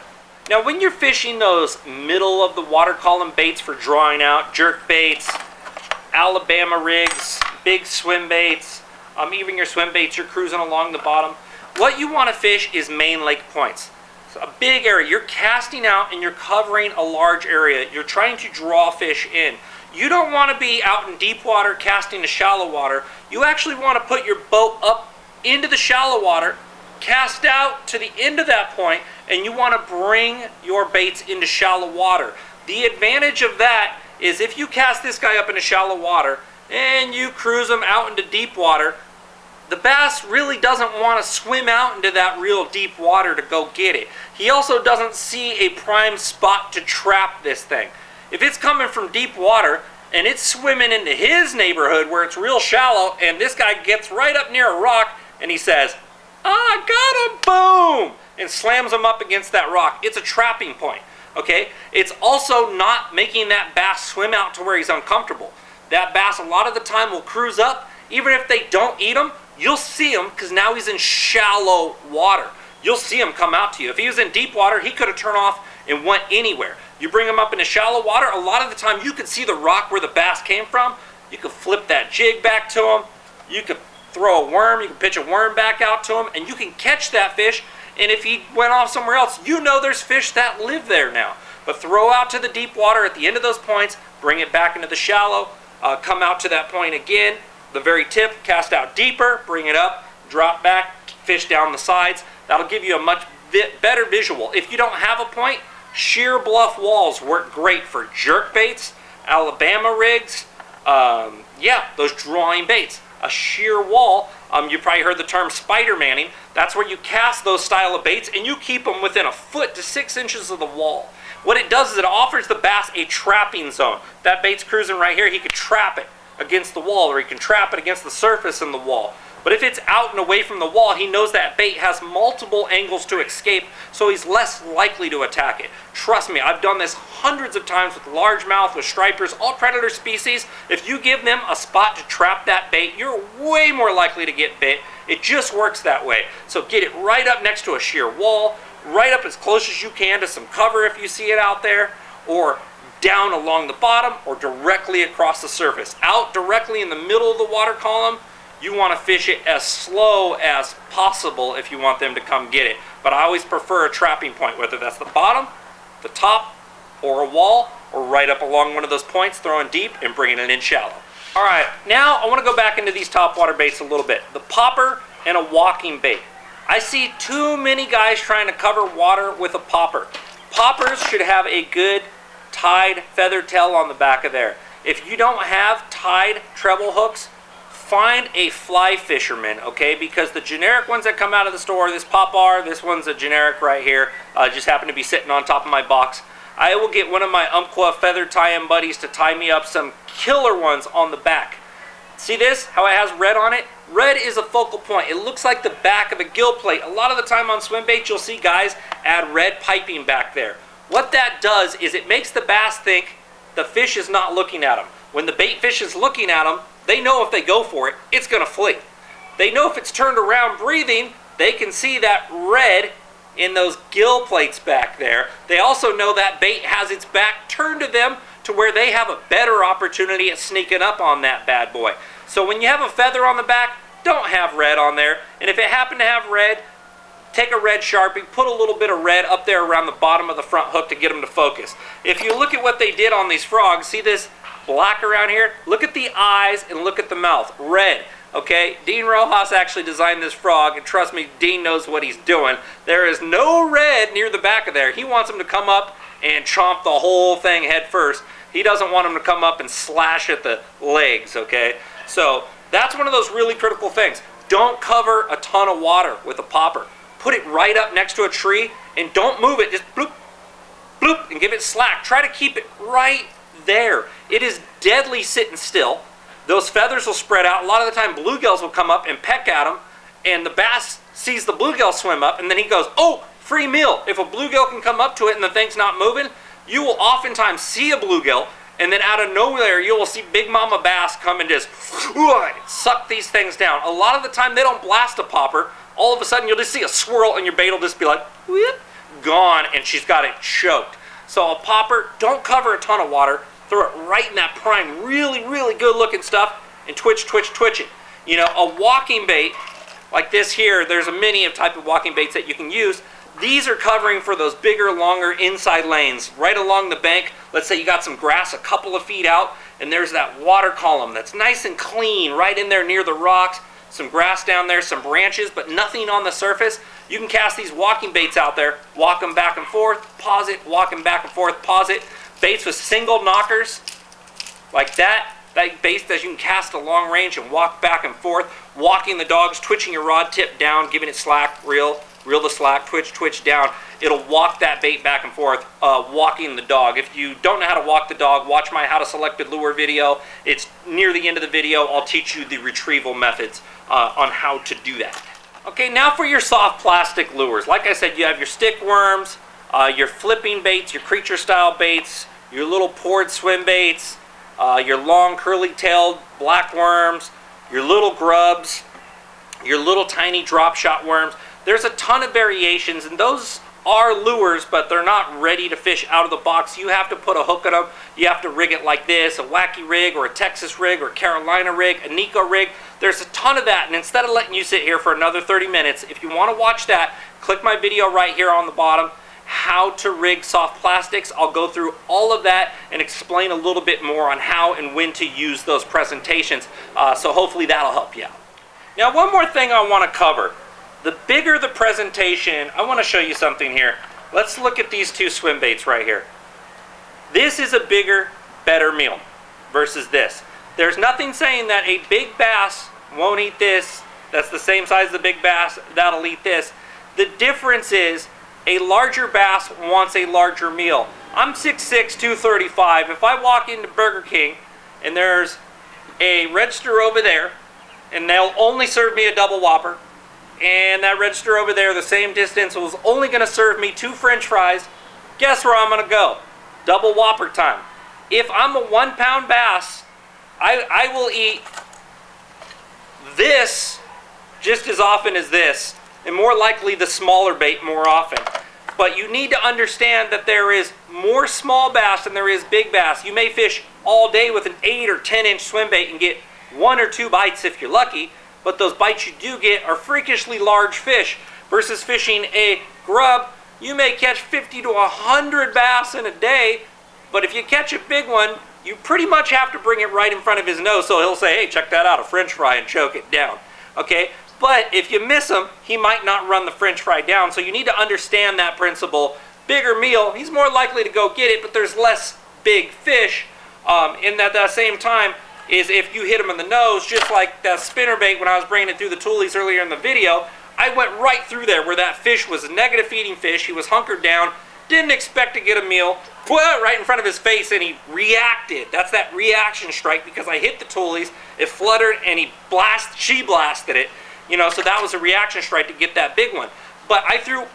Now when you're fishing those middle of the water column baits for drawing out, jerk baits, Alabama rigs, big swim baits, even your swim baits you're cruising along the bottom, what you want to fish is main lake points. So a big area. You're casting out and you're covering a large area. You're trying to draw fish in. You don't want to be out in deep water casting to shallow water. You actually want to put your boat up into the shallow water, cast out to the end of that point, and you want to bring your baits into shallow water. The advantage of that is if you cast this guy up into shallow water and you cruise him out into deep water, the bass really doesn't want to swim out into that real deep water to go get it. He also doesn't see a prime spot to trap this thing. If it's coming from deep water and it's swimming into his neighborhood where it's real shallow, and this guy gets right up near a rock and he says, I got him, boom, and slams him up against that rock, it's a trapping point, okay? It's also not making that bass swim out to where he's uncomfortable. That bass a lot of the time will cruise up. Even if they don't eat him, you'll see him because now he's in shallow water. You'll see him come out to you. If he was in deep water, he could have turned off and went anywhere. You bring him up into shallow water, a lot of the time you can see the rock where the bass came from. You can flip that jig back to him. You can throw a worm. You can pitch a worm back out to him, and you can catch that fish. And if he went off somewhere else, you know there's fish that live there now. But throw out to the deep water at the end of those points, bring it back into the shallow, come out to that point again, the very tip, cast out deeper, bring it up, drop back, fish down the sides. That'll give you a much better visual. If you don't have a point, sheer bluff walls work great for jerk baits, Alabama rigs, those drawing baits. A sheer wall, you probably heard the term spider manning. That's where you cast those style of baits and you keep them within a foot to 6 inches of the wall. What it does is it offers the bass a trapping zone. That bait's cruising right here, he could trap it against the wall, or he can trap it against the surface in the wall. But if it's out and away from the wall, he knows that bait has multiple angles to escape, so he's less likely to attack it. Trust me, I've done this hundreds of times with largemouth, with stripers, all predator species. If you give them a spot to trap that bait, you're way more likely to get bit. It just works that way. So get it right up next to a sheer wall, right up as close as you can to some cover if you see it out there, or down along the bottom, or directly across the surface. Out directly in the middle of the water column, you want to fish it as slow as possible if you want them to come get it. But I always prefer a trapping point, whether that's the bottom, the top, or a wall, or right up along one of those points, throwing deep and bringing it in shallow. All right, now I want to go back into these topwater baits a little bit. The popper and a walking bait. I see too many guys trying to cover water with a popper. Poppers should have a good tied feather tail on the back of there. If you don't have tied treble hooks, find a fly fisherman, okay? Because the generic ones that come out of the store, this popper, this one's a generic right here, just happened to be sitting on top of my box. I will get one of my Umpqua feather tie-in buddies to tie me up some killer ones on the back. See this, how it has red on it? Red is a focal point. It looks like the back of a gill plate. A lot of the time on swim baits, you'll see guys add red piping back there. What that does is it makes the bass think the fish is not looking at them. When the bait fish is looking at them, they know if they go for it, it's going to flee. They know if it's turned around breathing, they can see that red in those gill plates back there. They also know that bait has its back turned to them to where they have a better opportunity at sneaking up on that bad boy. So when you have a feather on the back, don't have red on there. And if it happened to have red, take a red Sharpie, put a little bit of red up there around the bottom of the front hook to get them to focus. If you look at what they did on these frogs, see this black around here? Look at the eyes and look at the mouth, red. Okay, Dean Rojas actually designed this frog, and trust me, Dean knows what he's doing. There is no red near the back of there. He wants them to come up and chomp the whole thing head first. He doesn't want them to come up and slash at the legs, okay? So that's one of those really critical things. Don't cover a ton of water with a popper. Put it right up next to a tree and don't move it. Just bloop, bloop, and give it slack. Try to keep it right there. It is deadly sitting still. Those feathers will spread out. A lot of the time bluegills will come up and peck at them, and the bass sees the bluegill swim up, and then he goes, oh, free meal. If a bluegill can come up to it and the thing's not moving, you will oftentimes see a bluegill, and then out of nowhere you will see big mama bass come and just suck these things down. A lot of the time they don't blast a popper. All of a sudden you'll just see a swirl and your bait will just be like, whoop, gone, and she's got it choked. So a popper, don't cover a ton of water. Throw it right in that prime, really, really good looking stuff, and twitch, twitch, twitch it. You know, a walking bait like this here, there's a many of type of walking baits that you can use. These are covering for those bigger, longer inside lanes right along the bank. Let's say you got some grass a couple of feet out, and there's that water column that's nice and clean right in there near the rocks. Some grass down there, some branches, but nothing on the surface. You can cast these walking baits out there, walk them back and forth, pause it, walk them back and forth, pause it. Baits with single knockers like that baits that you can cast a long range and walk back and forth, walking the dogs, twitching your rod tip down, giving it slack, reel the slack, twitch, twitch down. It'll walk that bait back and forth, walking the dog. If you don't know how to walk the dog, watch my How to Selected Lure video. It's near the end of the video. I'll teach you the retrieval methods on how to do that. Okay, now for your soft plastic lures. Like I said, you have your stick worms, your flipping baits, your creature style baits, your little poured swim baits, your long curly-tailed black worms, your little grubs, your little tiny drop shot worms. There's a ton of variations, and those are lures, but they're not ready to fish out of the box. You have to put a hook on them. You have to rig it like this, a wacky rig or a Texas rig or a Carolina rig, a Nico rig. There's a ton of that, and instead of letting you sit here for another 30 minutes, if you want to watch that, click my video right here on the bottom, how to rig soft plastics. I'll go through all of that and explain a little bit more on how and when to use those presentations. So hopefully that'll help you out. Now, one more thing I want to cover. The bigger the presentation, I want to show you something here. Let's look at these two swim baits right here. This is a bigger, better meal versus this. There's nothing saying that a big bass won't eat this. That's the same size as the big bass, that'll eat this. The difference is a larger bass wants a larger meal. I'm 6'6", 235. If I walk into Burger King and there's a register over there and they'll only serve me a double Whopper, and that register over there, the same distance, was only going to serve me 2 French fries, guess where I'm going to go? Double Whopper time. If I'm a 1 pound bass, I will eat this just as often as this, and more likely the smaller bait more often. But you need to understand that there is more small bass than there is big bass. You may fish all day with an 8 or 10 inch swim bait and get 1 or 2 bites if you're lucky, but those bites you do get are freakishly large fish. Versus fishing a grub, you may catch 50 to 100 bass in a day, but if you catch a big one, you pretty much have to bring it right in front of his nose, so he'll say, hey, check that out, a French fry, and choke it down. Okay? But if you miss him, he might not run the French fry down, so you need to understand that principle. Bigger meal, he's more likely to go get it, but there's less big fish. In that same time, is if you hit him in the nose, just like that spinnerbait when I was bringing it through the toolies earlier in the video, I went right through there where that fish was a negative feeding fish. He was hunkered down, didn't expect to get a meal, right in front of his face, and he reacted. That's that reaction strike because I hit the toolies, it fluttered, and she blasted it. You know, so that was a reaction strike to get that big one. But I threw a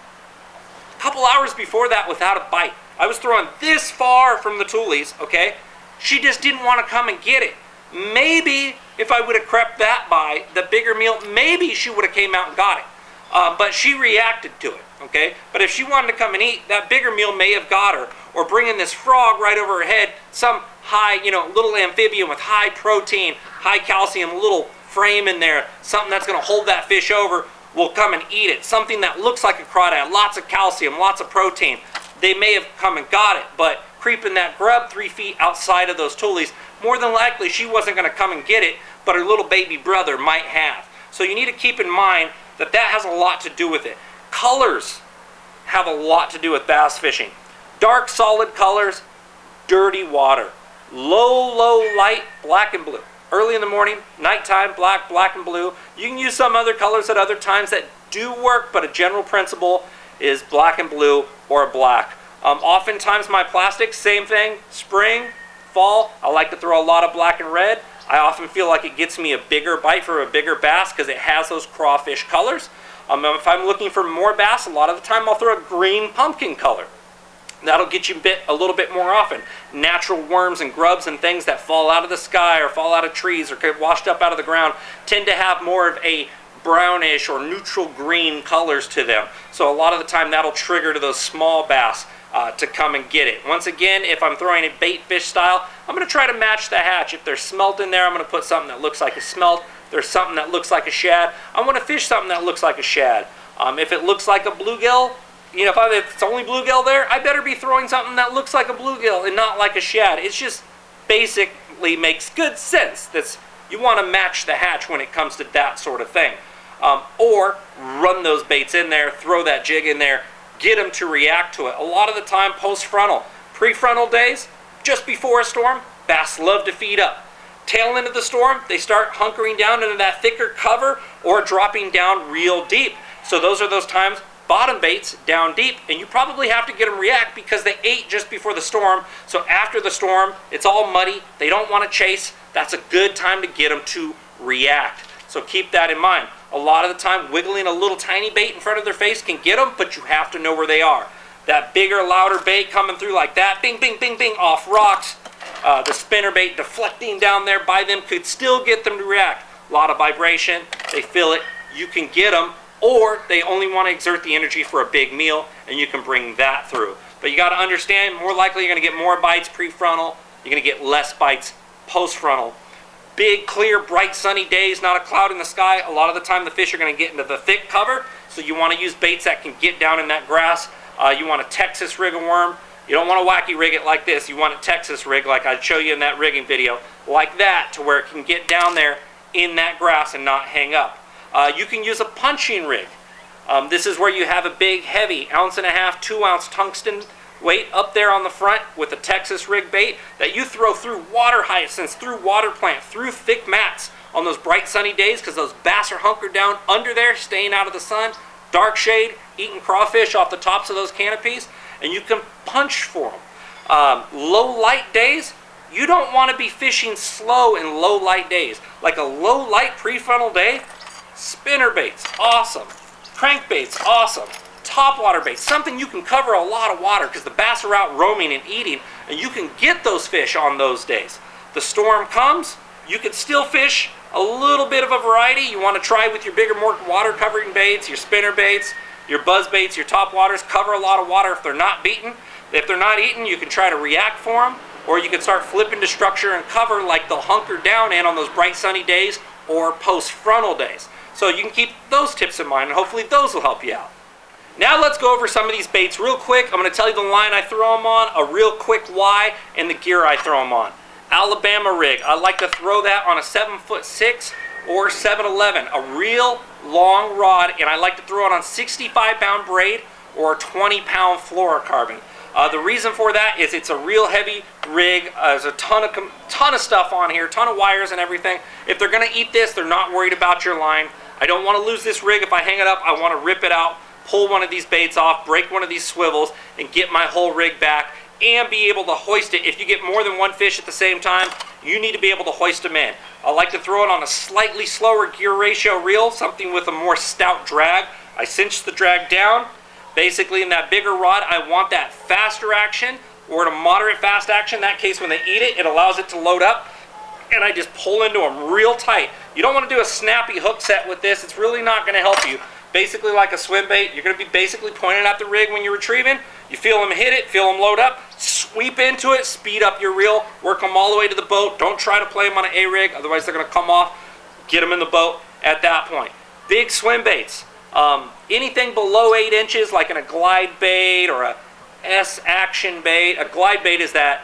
couple hours before that without a bite. I was throwing this far from the toolies, okay? She just didn't want to come and get it. Maybe if I would have crept that by, the bigger meal, maybe she would have came out and got it. But she reacted to it, okay? But if she wanted to come and eat, that bigger meal may have got her. Or bringing this frog right over her head, some high, little amphibian with high protein, high calcium, little frame in there, something that's going to hold that fish over, will come and eat it. Something that looks like a crawdad, lots of calcium, lots of protein. They may have come and got it, but creeping that grub 3 feet outside of those tules, more than likely she wasn't going to come and get it, but her little baby brother might have. So you need to keep in mind that that has a lot to do with it. Colors have a lot to do with bass fishing. Dark, solid colors, dirty water. Low light, black and blue. Early in the morning, nighttime, black, black and blue. You can use some other colors at other times that do work, but a general principle is black and blue or black. Oftentimes my plastics, same thing. Spring, fall, I like to throw a lot of black and red. I often feel like it gets me a bigger bite for a bigger bass because it has those crawfish colors. If I'm looking for more bass, a lot of the time I'll throw a green pumpkin color. That'll get you bit a little bit more often. Natural worms and grubs and things that fall out of the sky or fall out of trees or get washed up out of the ground tend to have more of a brownish or neutral green colors to them. So a lot of the time that'll trigger to those small bass to come and get it. Once again, if I'm throwing a bait fish style, I'm going to try to match the hatch. If there's smelt in there, I'm going to put something that looks like a smelt. If there's something that looks like a shad, I want to fish something that looks like a shad. If it looks like a bluegill, you know, if it's only bluegill there, I better be throwing something that looks like a bluegill and not like a shad. It's just basically makes good sense. You want to match the hatch when it comes to that sort of thing. Or run those baits in there, throw that jig in there, get them to react to it. A lot of the time post-frontal. Pre-frontal days, just before a storm, bass love to feed up. Tail end of the storm, they start hunkering down into that thicker cover or dropping down real deep. So those are those times, bottom baits down deep, and you probably have to get them react because they ate just before the storm. So after the storm, it's all muddy, they don't want to chase. That's a good time to get them to react. So keep that in mind. A lot of the time, wiggling a little tiny bait in front of their face can get them, but you have to know where they are. That bigger, louder bait coming through like that, bing, bing, bing, bing, off rocks. The spinner bait deflecting down there by them could still get them to react. A lot of vibration, they feel it, you can get them, or they only want to exert the energy for a big meal, and you can bring that through. But you got to understand, more likely you're going to get more bites pre-frontal, you're going to get less bites post-frontal. Big, clear, bright, sunny days, not a cloud in the sky. A lot of the time the fish are going to get into the thick cover, so you want to use baits that can get down in that grass. You want to Texas rig a worm. You don't want to wacky rig it like this. You want a Texas rig like I'd show you in that rigging video, like that, to where it can get down there in that grass and not hang up. You can use a punching rig. This is where you have a big, heavy, 1.5 ounce, 2 ounce tungsten weight up there on the front with a Texas rig bait that you throw through water hyacinths, through water plant, through thick mats on those bright sunny days because those bass are hunkered down under there, staying out of the sun, dark shade, eating crawfish off the tops of those canopies, and you can punch for them. Low light days, you don't want to be fishing slow in low light days. Like a low light pre-frontal day, spinner baits, awesome. Crankbaits, awesome. Topwater baits, something you can cover a lot of water because the bass are out roaming and eating, and you can get those fish on those days. The storm comes, you can still fish a little bit of a variety. You want to try with your bigger, more water covering baits, your spinner baits, your buzz baits, your topwaters, cover a lot of water if they're not beaten. If they're not eaten, you can try to react for them, or you can start flipping to structure and cover like they'll hunker down in on those bright sunny days or post-frontal days. So you can keep those tips in mind, and hopefully those will help you out. Now let's go over some of these baits real quick. I'm going to tell you the line I throw them on, a real quick why, and the gear I throw them on. Alabama rig. I like to throw that on a 7'6" or 7'11", a real long rod, and I like to throw it on 65-pound braid or a 20-pound fluorocarbon. The reason for that is it's a real heavy rig. There's a ton of stuff on here, ton of wires and everything. If they're going to eat this, they're not worried about your line. I don't want to lose this rig. If I hang it up, I want to rip it out, pull one of these baits off, break one of these swivels, and get my whole rig back and be able to hoist it. If you get more than one fish at the same time, you need to be able to hoist them in. I like to throw it on a slightly slower gear ratio reel, something with a more stout drag. I cinch the drag down. Basically, in that bigger rod, I want that faster action or at a moderate fast action. In that case, when they eat it, it allows it to load up, and I just pull into them real tight. You don't want to do a snappy hook set with this. It's really not going to help you. Basically, like a swim bait, you're going to be basically pointing at the rig when you're retrieving. You feel them hit it, feel them load up, sweep into it, speed up your reel, work them all the way to the boat. Don't try to play them on an A-rig, otherwise they're going to come off. Get them in the boat at that point. Big swim baits. Anything below 8 inches, like in a glide bait or a S action bait. A glide bait is that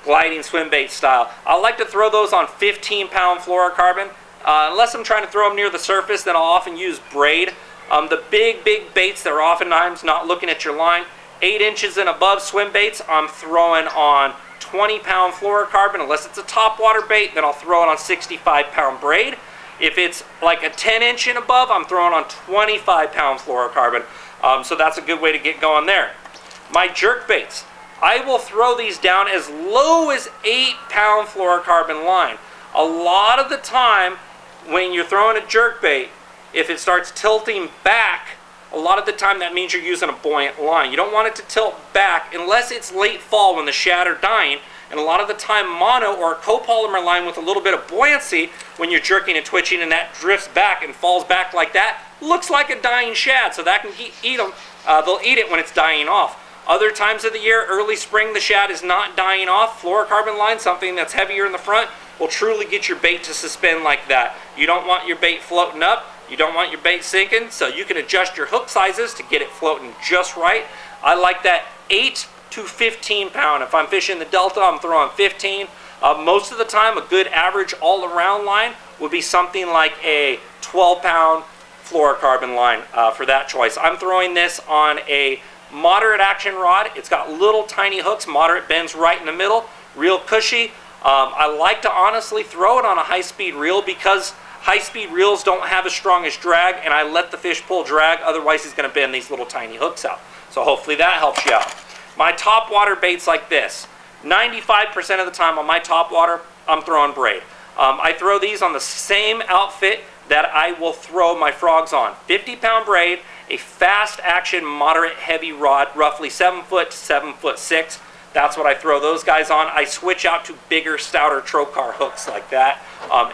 gliding swim bait style. I like to throw those on 15-pound fluorocarbon. Unless I'm trying to throw them near the surface, then I'll often use braid. The big baits that are oftentimes not looking at your line, 8 inches and above swim baits, I'm throwing on 20-pound fluorocarbon. Unless it's a topwater bait, then I'll throw it on 65-pound braid. If it's like a 10-inch and above, I'm throwing on 25-pound fluorocarbon. So that's a good way to get going there. My jerk baits, I will throw these down as low as 8-pound fluorocarbon line. A lot of the time, when you're throwing a jerk bait, if it starts tilting back, a lot of the time that means you're using a buoyant line. You don't want it to tilt back unless it's late fall when the shad are dying. And a lot of the time, mono or a copolymer line with a little bit of buoyancy, when you're jerking and twitching and that drifts back and falls back like that, looks like a dying shad. So that can eat them. They'll eat it when it's dying off. Other times of the year, early spring, the shad is not dying off. Fluorocarbon line, something that's heavier in the front, will truly get your bait to suspend like that. You don't want your bait floating up. You don't want your bait sinking, so you can adjust your hook sizes to get it floating just right. I like that 8 to 15 pound. If I'm fishing the Delta, I'm throwing 15. Most of the time, a good average all-around line would be something like a 12-pound fluorocarbon line for that choice. I'm throwing this on a moderate action rod. It's got little tiny hooks, moderate bends right in the middle, real cushy. I like to honestly throw it on a high-speed reel because high-speed reels don't have as strong as drag, and I let the fish pull drag, otherwise he's going to bend these little tiny hooks out. So hopefully that helps you out. My topwater baits like this, 95% of the time on my topwater, I'm throwing braid. I throw these on the same outfit that I will throw my frogs on. 50-pound braid, a fast action, moderate heavy rod, roughly 7 foot to 7'6". That's what I throw those guys on. I switch out to bigger, stouter trocar hooks like that.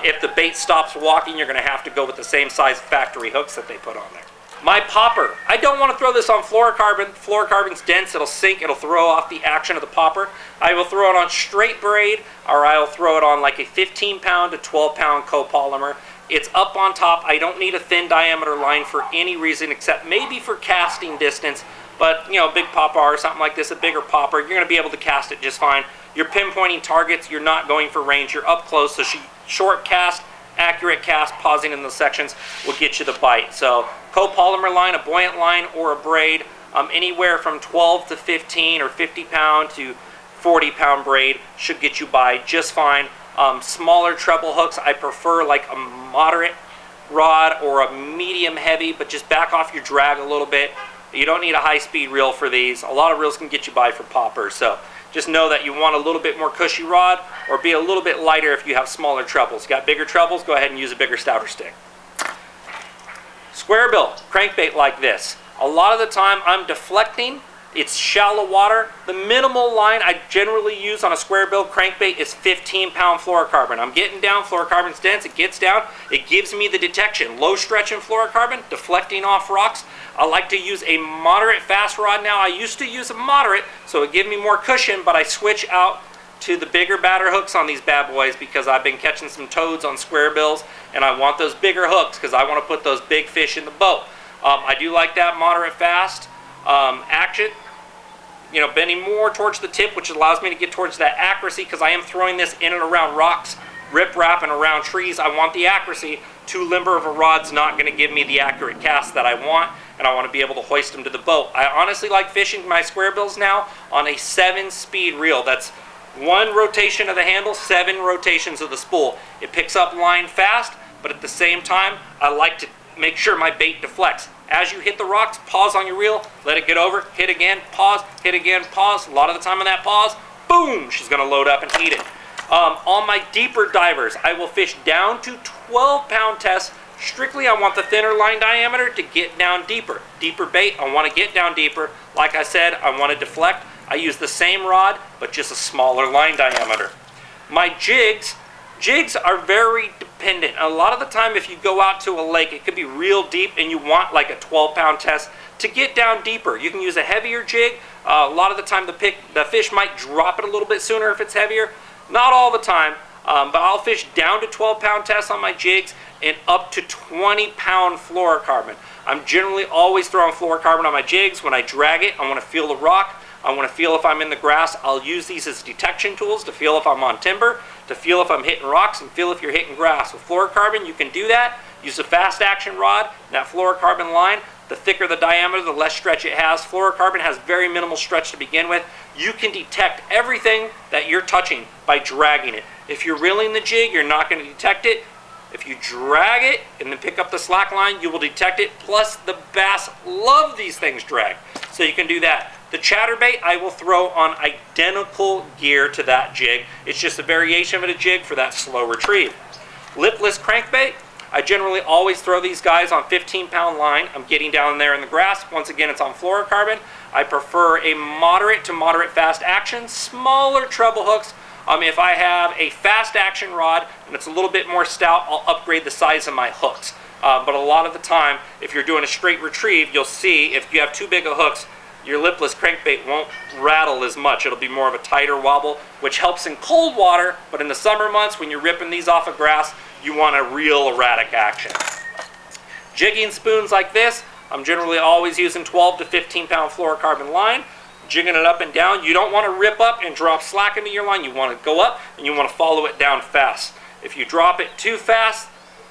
If the bait stops walking, you're going to have to go with the same size factory hooks that they put on there. My popper, I don't want to throw this on fluorocarbon. Fluorocarbon's dense, it'll sink, it'll throw off the action of the popper. I will throw it on straight braid, or I'll throw it on like a 15-pound to 12-pound copolymer. It's up on top. I don't need a thin diameter line for any reason except maybe for casting distance. But, you know, a big popper or something like this, a bigger popper, you're going to be able to cast it just fine. You're pinpointing targets. You're not going for range. You're up close. So short cast, accurate cast, pausing in those sections will get you the bite. So copolymer line, a buoyant line, or a braid, anywhere from 12 to 15 or 50-pound to 40-pound braid should get you by just fine. Smaller treble hooks, I prefer like a moderate rod or a medium heavy, but just back off your drag a little bit. You don't need a high-speed reel for these. A lot of reels can get you by for poppers, so just know that you want a little bit more cushy rod or be a little bit lighter if you have smaller trebles. You got bigger trebles, go ahead and use a bigger, stouter stick. Square bill crankbait like this. A lot of the time I'm deflecting. It's shallow water. The minimal line I generally use on a square bill crankbait is 15-pound fluorocarbon. I'm getting down, fluorocarbon's dense, it gets down, it gives me the detection. Low stretch in fluorocarbon, deflecting off rocks. I like to use a moderate fast rod now. I used to use a moderate, so it gave me more cushion, but I switch out to the bigger batter hooks on these bad boys because I've been catching some toads on square bills, and I want those bigger hooks because I want to put those big fish in the boat. I do like that moderate fast action. You know, bending more towards the tip, which allows me to get towards that accuracy because I am throwing this in and around rocks, rip-rap, and around trees. I want the accuracy. Too limber of a rod's not going to give me the accurate cast that I want, and I want to be able to hoist them to the boat. I honestly like fishing my square bills now on a 7-speed reel. That's 1 rotation of the handle, 7 rotations of the spool. It picks up line fast, but at the same time, I like to make sure my bait deflects. As you hit the rocks, pause on your reel, let it get over, hit again, pause, hit again, pause. A lot of the time on that pause, boom, she's going to load up and eat it. On my deeper divers, I will fish down to 12-pound tests. Strictly, I want the thinner line diameter to get down deeper. Deeper bait, I want to get down deeper. Like I said, I want to deflect. I use the same rod, but just a smaller line diameter. My jigs are very dependent. A lot of the time, if you go out to a lake, it could be real deep, and you want like a 12-pound test to get down deeper. You can use a heavier jig. A lot of the time, the fish might drop it a little bit sooner if it's heavier. Not all the time. But I'll fish down to 12-pound tests on my jigs and up to 20-pound fluorocarbon. I'm generally always throwing fluorocarbon on my jigs. When I drag it, I want to feel the rock. I want to feel if I'm in the grass. I'll use these as detection tools to feel if I'm on timber, to feel if I'm hitting rocks, and feel if you're hitting grass. With fluorocarbon, you can do that. Use a fast action rod, that fluorocarbon line. The thicker the diameter, the less stretch it has. Fluorocarbon has very minimal stretch to begin with. You can detect everything that you're touching by dragging it. If you're reeling the jig, you're not going to detect it. If you drag it and then pick up the slack line, you will detect it. Plus, the bass love these things dragged, so you can do that. The chatterbait I will throw on identical gear to that jig. It's just a variation of a jig for that slow retrieve. Lipless crankbait, I generally always throw these guys on 15-pound line. I'm getting down there in the grass. Once again, it's on fluorocarbon. I prefer a moderate to moderate fast action, smaller treble hooks. If I have a fast action rod and it's a little bit more stout, I'll upgrade the size of my hooks. But a lot of the time, if you're doing a straight retrieve, you'll see if you have too big of hooks, your lipless crankbait won't rattle as much. It'll be more of a tighter wobble, which helps in cold water, but in the summer months when you're ripping these off of grass, you want a real erratic action. Jigging spoons like this, I'm generally always using 12 to 15-pound fluorocarbon line, jigging it up and down. You don't want to rip up and drop slack into your line. You want to go up and you want to follow it down fast. If you drop it too fast,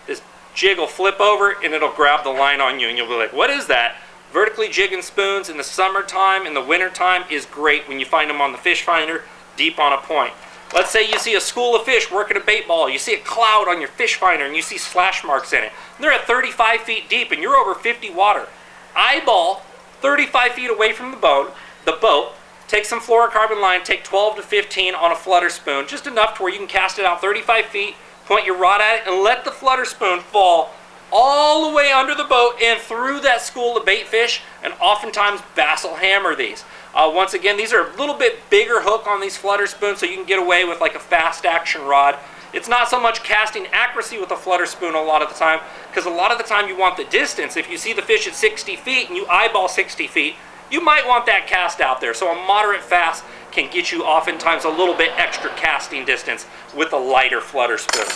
this jig will flip over and it'll grab the line on you and you'll be like, what is that? Vertically jigging spoons in the summertime, in the wintertime is great when you find them on the fish finder deep on a point. Let's say you see a school of fish working a bait ball. You see a cloud on your fish finder and you see slash marks in it. They're at 35 feet deep and you're over 50 water. Eyeball 35 feet away from the boat, take some fluorocarbon line, take 12 to 15 on a flutter spoon, just enough to where you can cast it out 35 feet, point your rod at it, and let the flutter spoon fall all the way under the boat and through that school of bait fish, and oftentimes bass will hammer these. Once again, these are a little bit bigger hook on these flutter spoons, so you can get away with like a fast action rod. It's not so much casting accuracy with a flutter spoon a lot of the time, because a lot of the time you want the distance. If you see the fish at 60 feet and you eyeball 60 feet, you might want that cast out there. So a moderate fast can get you oftentimes a little bit extra casting distance with a lighter flutter spoon.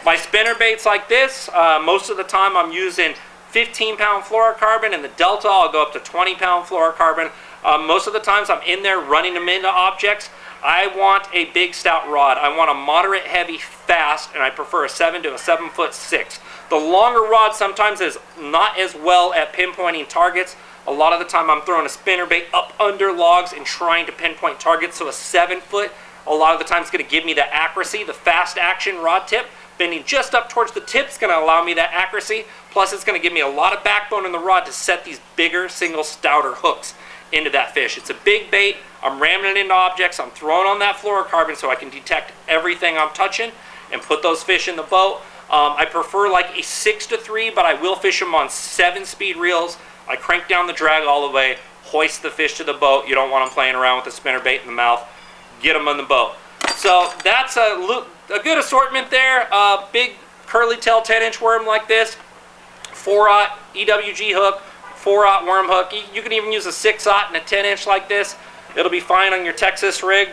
My spinner baits like this, most of the time I'm using 15-pound fluorocarbon. In the Delta, I'll go up to 20-pound fluorocarbon. Most of the times I'm in there running them into objects. I want a big stout rod. I want a moderate heavy fast, and I prefer a 7 to a 7'6". The longer rod sometimes is not as well at pinpointing targets. A lot of the time I'm throwing a spinner bait up under logs and trying to pinpoint targets, so a 7-foot a lot of the time is going to give me that accuracy. The fast action rod tip, bending just up towards the tip, is going to allow me that accuracy. Plus it's going to give me a lot of backbone in the rod to set these bigger, single, stouter hooks into that fish. It's a big bait. I'm ramming it into objects. I'm throwing on that fluorocarbon so I can detect everything I'm touching and put those fish in the boat. I prefer like a 6 to 3, but I will fish them on 7-speed reels. I crank down the drag all the way, hoist the fish to the boat. You don't want them playing around with the spinner bait in the mouth. Get them on the boat. So that's a good assortment there. Big curly tail 10-inch worm like this, 4/0 EWG hook, 4/0 worm hook. You can even use a 6/0 and a 10-inch like this. It'll be fine on your Texas rig.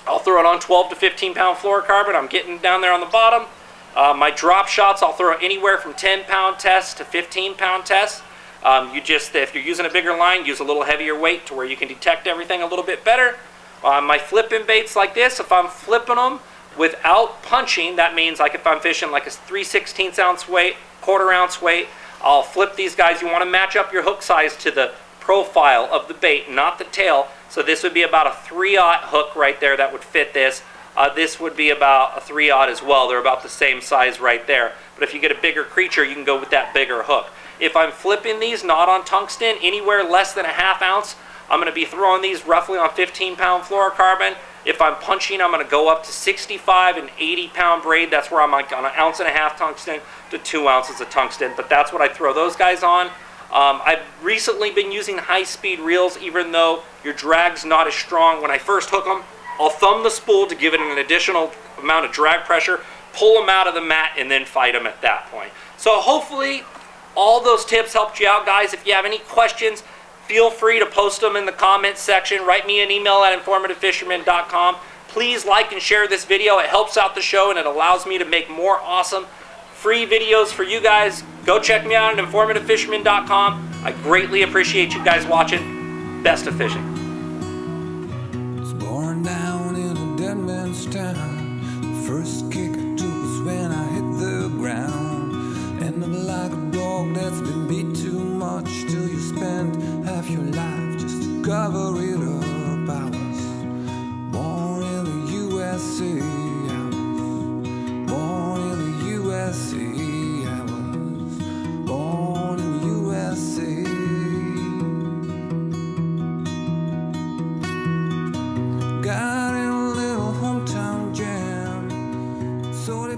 I'll throw it on 12 to 15-pound fluorocarbon. I'm getting down there on the bottom. My drop shots, I'll throw anywhere from 10-pound tests to 15-pound tests. If you're using a bigger line, use a little heavier weight to where you can detect everything a little bit better. My flipping baits like this, if I'm flipping them without punching, that means like if I'm fishing like a 3/16 ounce weight, 1/4 ounce weight, I'll flip these guys. You want to match up your hook size to the profile of the bait, not the tail. So this would be about a 3/0 hook right there that would fit this. This would be about a 3/0 as well. They're about the same size right there. But if you get a bigger creature, you can go with that bigger hook. If I'm flipping these not on tungsten, anywhere less than a 1/2 ounce, I'm going to be throwing these roughly on 15-pound fluorocarbon. If I'm punching, I'm going to go up to 65 and 80-pound braid. That's where I'm like on 1.5 ounces tungsten to 2 ounces of tungsten. But that's what I throw those guys on. I've recently been using high-speed reels, even though your drag's not as strong. When I first hook them, I'll thumb the spool to give it an additional amount of drag pressure, pull them out of the mat, and then fight them at that point. So hopefully all those tips helped you out, guys. If you have any questions, feel free to post them in the comments section. Write me an email at informativefisherman.com. Please like and share this video. It helps out the show and it allows me to make more awesome free videos for you guys. Go check me out at informativefisherman.com. I greatly appreciate you guys watching. Best of fishing. Was born down in a dead man's town. The first kick I took was when I hit the ground. Ended like a dog that's been beat too much till you spend half your life just to cover it up. I was born in the USA. I was born in the USA. I was born in the USA. Got in a little hometown jam, so they